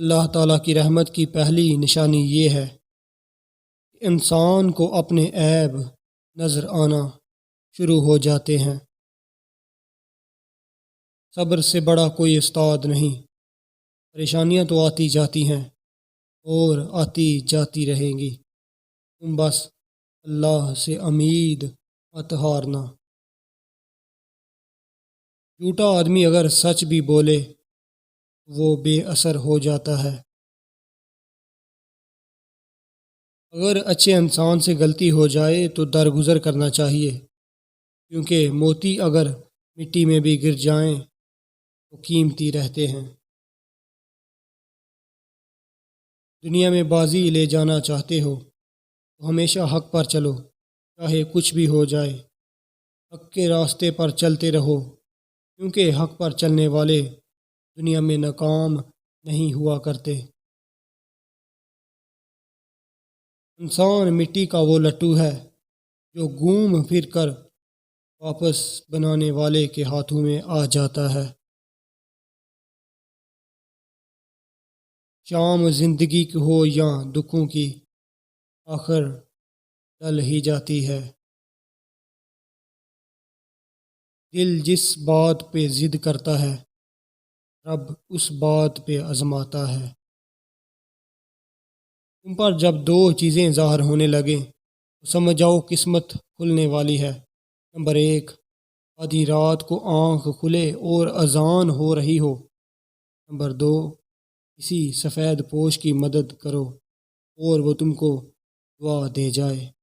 اللہ تعالیٰ کی رحمت کی پہلی نشانی یہ ہے کہ انسان کو اپنے عیب نظر آنا شروع ہو جاتے ہیں۔ صبر سے بڑا کوئی استاد نہیں۔ پریشانیاں تو آتی جاتی ہیں اور آتی جاتی رہیں گی، تم بس اللہ سے امید مت ہارنا۔ جھوٹا آدمی اگر سچ بھی بولے وہ بے اثر ہو جاتا ہے۔ اگر اچھے انسان سے غلطی ہو جائے تو درگزر کرنا چاہیے، کیونکہ موتی اگر مٹی میں بھی گر جائیں تو قیمتی رہتے ہیں۔ دنیا میں بازی لے جانا چاہتے ہو تو ہمیشہ حق پر چلو، چاہے کچھ بھی ہو جائے۔ حق کے راستے پر چلتے رہو، کیونکہ حق پر چلنے والے دنیا میں ناکام نہیں ہوا کرتے۔ انسان مٹی کا وہ لٹو ہے جو گھوم پھر کر واپس بنانے والے کے ہاتھوں میں آ جاتا ہے۔ شام زندگی کی ہو یا دکھوں کی، آخر ڈل ہی جاتی ہے۔ دل جس بات پہ ضد کرتا ہے، رب اس بات پہ آزماتا ہے۔ تم پر جب دو چیزیں ظاہر ہونے لگیں تو سمجھ جاؤ قسمت کھلنے والی ہے۔ نمبر 1، آدھی رات کو آنکھ کھلے اور اذان ہو رہی ہو۔ نمبر 2، کسی سفید پوش کی مدد کرو اور وہ تم کو دعا دے جائے۔